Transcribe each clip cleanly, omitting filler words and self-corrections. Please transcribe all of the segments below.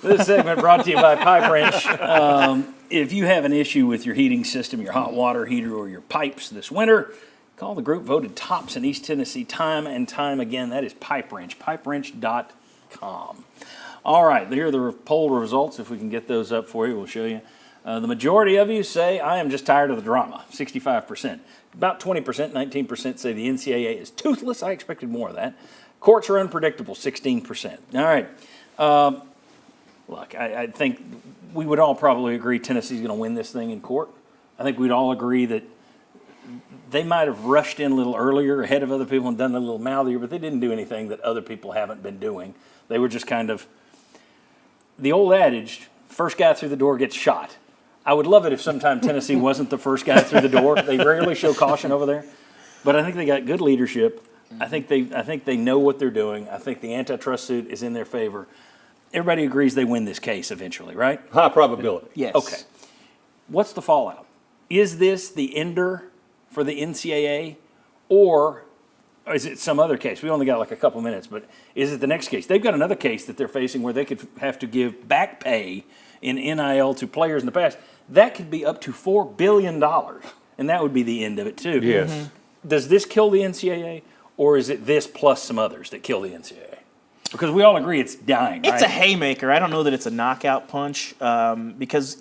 This segment brought to you by Pipe Wrench. If you have an issue with your heating system, your hot water heater, or your pipes this winter, call the group voted tops in East Tennessee time and time again. That is Pipe Wrench, pipewrench.com. All right, here are the poll results. If we can get those up for you, we'll show you. The majority of you say, I am just tired of the drama, 65%. About 20%, 19% say the NCAA is toothless. I expected more of that. Courts are unpredictable, 16%. All right. Look, I think we would all probably agree Tennessee's going to win this thing in court. I think we'd all agree that they might have rushed in a little earlier ahead of other people and done a little mouthier, but they didn't do anything that other people haven't been doing. They were just kind of, the old adage, first guy through the door gets shot. I would love it if sometime Tennessee wasn't the first guy through the door. They rarely show caution over there. But I think they got good leadership. I think they know what they're doing. I think the antitrust suit is in their favor. Everybody agrees they win this case eventually, right? High probability. Yes. Okay. What's the fallout? Is this the ender for the NCAA, or is it some other case? We only got like a couple minutes, but is it the next case? They've got another case that they're facing where they could have to give back pay in NIL to players in the past. That could be up to $4 billion, and that would be the end of it too. Yes. Does this kill the NCAA, or is it this plus some others that kill the NCAA? Because we all agree it's dying, right? It's a haymaker. I don't know that it's a knockout punch because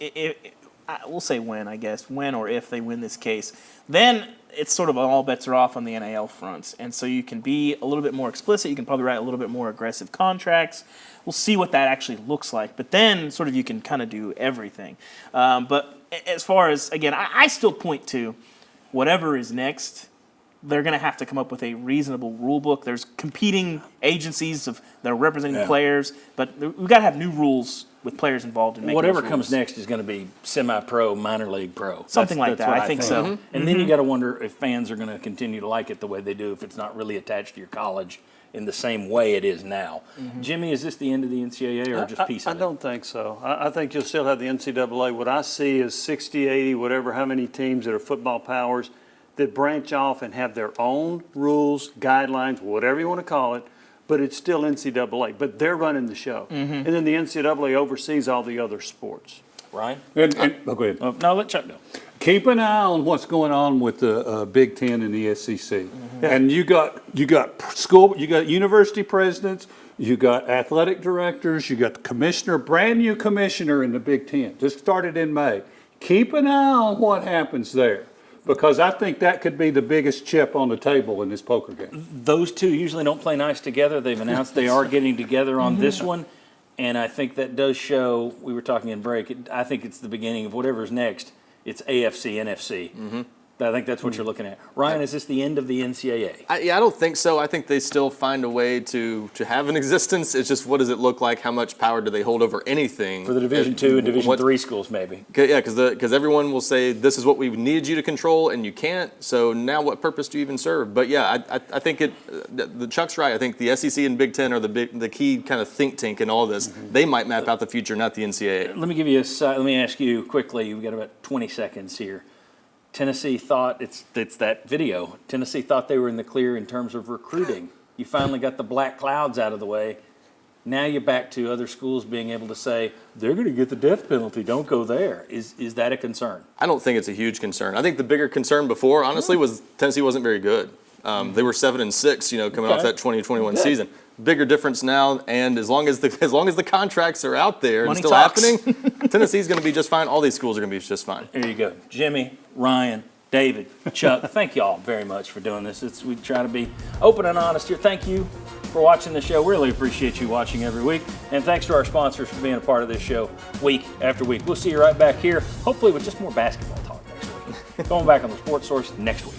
we'll say when or if they win this case. Then it's sort of all bets are off on the NIL fronts. And so you can be a little bit more explicit. You can probably write a little bit more aggressive contracts. We'll see what that actually looks like. But then sort of you can kind of do everything. But as far as, again, I still point to whatever is next, they're going to have to come up with a reasonable rule book. There's competing agencies that are representing players, but we've got to have new rules with players involved in making whatever those comes rules. next is going to be semi-pro, minor league pro. Something like that's that. what I think so. And then you got to wonder if fans are going to continue to like it the way they do if it's not really attached to your college in the same way it is now. Jimmy, is this the end of the NCAA or just piece of it? I don't think so. I think you'll still have the NCAA. What I see is 60, 80, whatever, how many teams that are football powers that branch off and have their own rules, guidelines, whatever you want to call it, but it's still NCAA. But they're running the show. And then the NCAA oversees all the other sports. Ryan? Go ahead. No, let Chuck go. Keep an eye on what's going on with the Big Ten and the SEC. And you got university presidents, you got athletic directors, you got the commissioner, brand new commissioner in the Big Ten. Just started in May. Keep an eye on what happens there, because I think that could be the biggest chip on the table in this poker game. Those two usually don't play nice together. They've announced they are getting together on this one, and I think that does show, we were talking in break, I think it's the beginning of whatever's next. It's AFC, NFC. I think that's what you're looking at. Ryan, is this the end of the NCAA? I don't think so. I think they still find a way to have an existence. It's just, what does it look like? How much power do they hold over anything? For the Division II and Division III schools, maybe. Yeah, because everyone will say, this is what we needed you to control, and you can't, so now what purpose do you even serve? But yeah, I think the Chuck's right. I think the SEC and Big Ten are the key kind of think tank in all this. They might map out the future, not the NCAA. Let me ask you quickly, we've got about 20 seconds here. Tennessee thought, it's that video, Tennessee thought they were in the clear in terms of recruiting. You finally got the black clouds out of the way. Now you're back to other schools being able to say, they're going to get the death penalty, don't go there. Is that a concern? I don't think it's a huge concern. I think the bigger concern before, honestly, was Tennessee wasn't very good. They were 7-6, coming off that 2021 season. Bigger difference now, and as long as the contracts are out there and still happening, Tennessee's going to be just fine. All these schools are going to be just fine. There you go. Jimmy, Ryan, David, Chuck, thank you all very much for doing this. We try to be open and honest here. Thank you for watching the show. Really appreciate you watching every week. And thanks to our sponsors for being a part of this show week after week. We'll see you right back here, hopefully with just more basketball talk next week. Going back on the Sports Source next week.